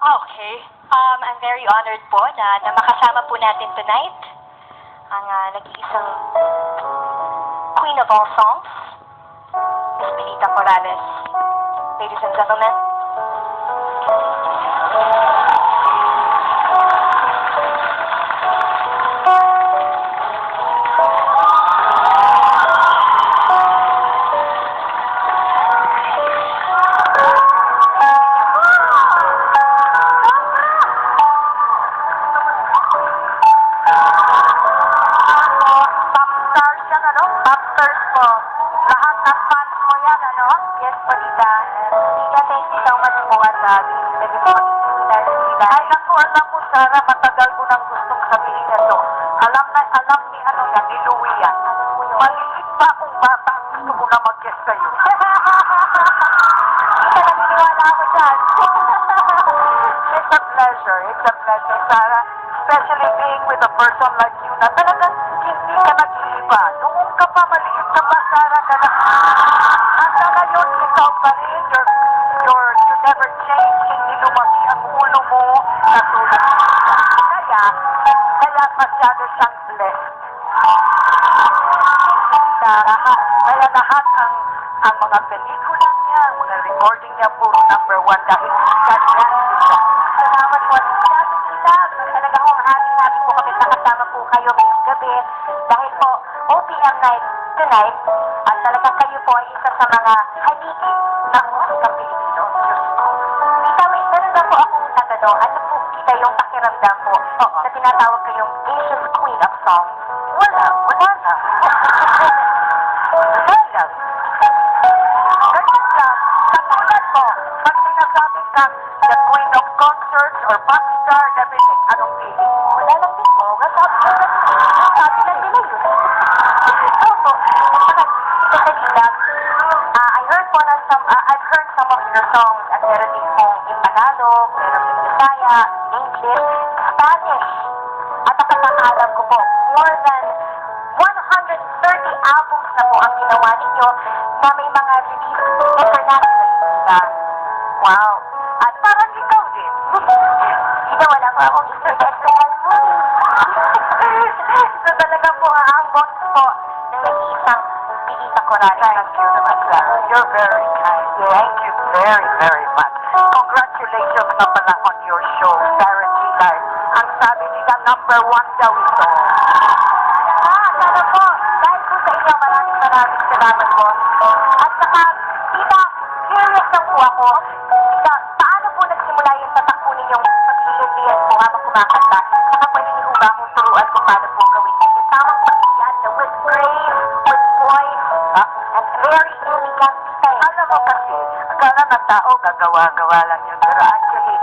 Okay. I'm very honored po na makasama po natin tonight ang nag-iisang Queen of all songs, Miss Pilita Corrales. Ladies and gentlemen. Yes, Polita. Tita, thank you so much po at naging mag-iinan sila. Ay, alam mo, Sarah, matagal ko nang gustong sabihin ito. Alam ni ni Louie yan. Maliit pa akong bata, gusto ko na mag-guess kayo. Tita, naniniwala ako dyan. It's a pleasure, Sarah. Especially being with a person like you na talagang hindi ka nag-iiba. Noong ka pa maliit na ba, Sarah, ka na ngayon, ikaw pa rin, you never change, hindi lumaki ang ulo mo na tulad niya. Kaya masyado siyang blessed. Kaya lahat ang mga pelikula niya, ang mga recording niya, puro #1 dahil kanya siya. Salamat po. Tita, talaga kong happy po kami nakasama po kayo ngayong gabi dahil po OPM night tonight at talagang kayo po ay isa sa mga haligi ng musikang Pilipino. Tita, meron na po akong tatanong. Ano po kita yung pakiramdam po na tinatawag kayong Asia's Queen of Song? Wala na. Ganyan lang. Katulad mo, pag sinasabi kang the Queen of Concerts or pop star, everything, anong feeling mo? Wala lang din mo. Sabi lang nila yun. I've heard some of your songs at meron din pong in Tagalog, meron din Bisaya, English, Spanish. At ang nakakaalam ko po, more than 130 albums na po ang ginawa ninyo na may mga release internationally. Diba? Wow. At parang ikaw din. Ito, wala ko akong international movie. So talaga po, ang boss po ng nag-iisang Pilita Corrales. Thank you naman, Clara. You're very kind. Thank you very, very much. Congratulations na pala on your show, Sarah G. Live. Ang sabi nila, #1 daw ito. Sana po, dahil po sa inyo, maraming salamat po. At saka, Tita, curious lang po ako. Tita, paano po nagsimula yung tatakbo ninyong pag-iindihan po habang kumakanta? Saka pwede niyo ba akong turuan kung paano po gawin yung tamang pag-iyan na with grace, with voice, and very elegant style. Alam mo kasi, akala ng tao gagawa-gawa lang yun. Pero actually,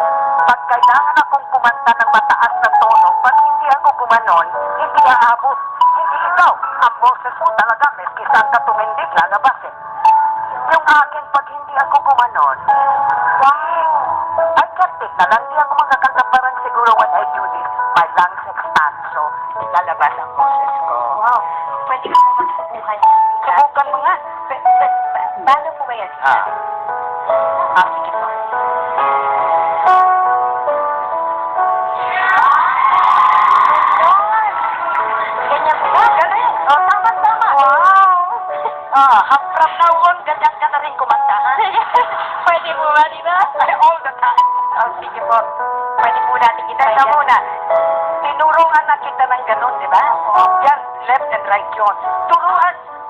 pag kailangan akong kumanta ng mataas na tono, pag hindi ako gumanon, hindi aabot. Hindi ikaw. Ang boses mo talaga, meski saan ka tumindig, lalabas eh. Yung akin, pag hindi ako gumanon, I kept it na lang. Hindi ako magkakanta parang siguro when I do this, my lungs expand. So, lalabas ang boses ko. Wow. Pwede ko naman subukan. Subukan mo nga. Paano po ba yan? Sige po. Ganyan po ba? Galing. Tama. Wow. From now on, ganyan ka na rin kumanta, ha? Pwede po ba, di ba? All the time. Sige po. Pwede po natin kita yan. Muna. Tinuruan na kita ng ganun, di ba? Yan, left and right yun.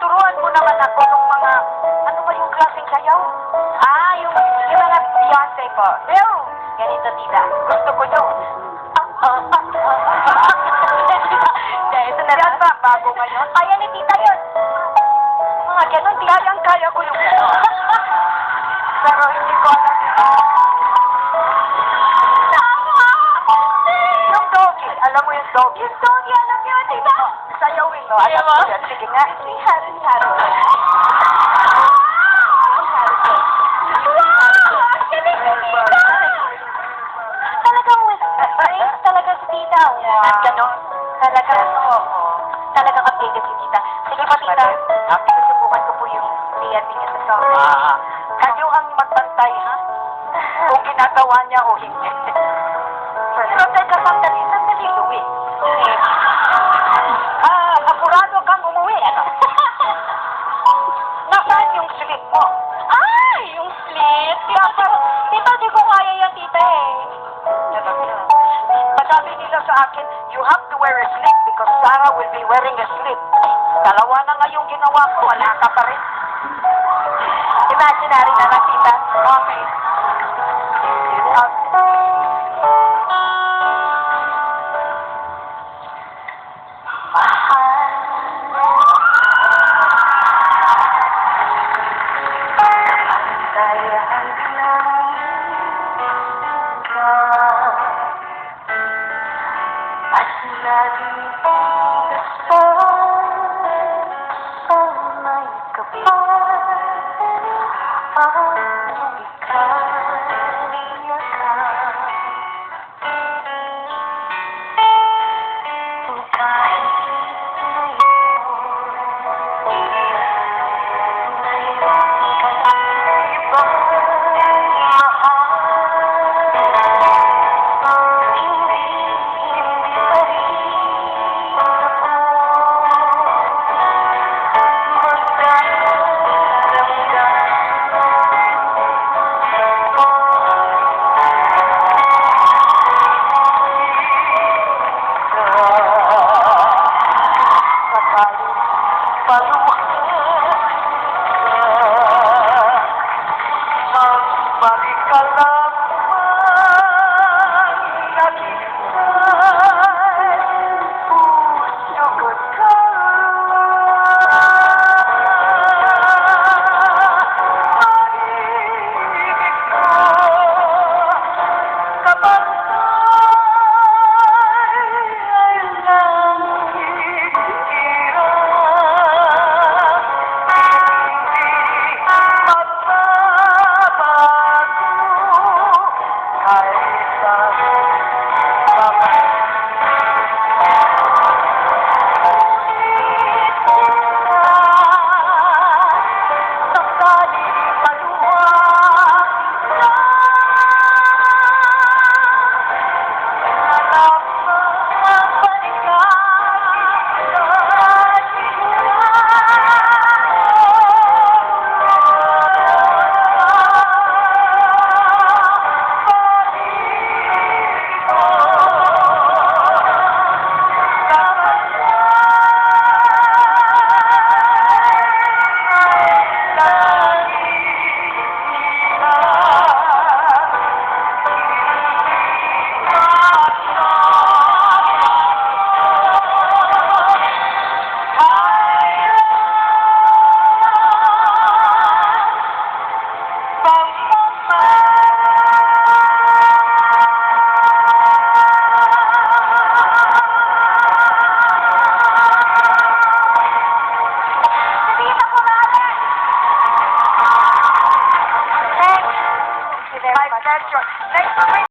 Turuan mo naman ako ng mga, ano ba yung klaseng sayaw? Yung mga Beyonce po. Ganito, Tita. Gusto ko yun. Ito na yan ba? Bago ngayon? Kaya ni Tita yun. Mga ganun, kaya ko yung ganun. Pero hindi ko alam yung doggy. Alam mo yung doggy? Yung doggy, alam niyo, Tita? Sayawin mo. Alam mo yan. Sige nga. Talagang with grace, talaga si Tita. At gano'n. Talagang updated si Tita. Sige pa, Tita. Susubukan ko po yung DNB niya sa song. Kayo ang magbantay, ha? Kung ginagawa niya o hindi. Pero teka, sandali, Louie. Apurado kang umuwi, ano? Nasaan yung slip mo? Ay, yung slip. Tita, di ko kaya yan, tita eh. Sabi nila sa akin, you have to wear a slip because Sarah will be wearing a slip. Dalawa na nga yung ginawa ko, wala ka pa rin. Imaginary na lang, tita. Okay.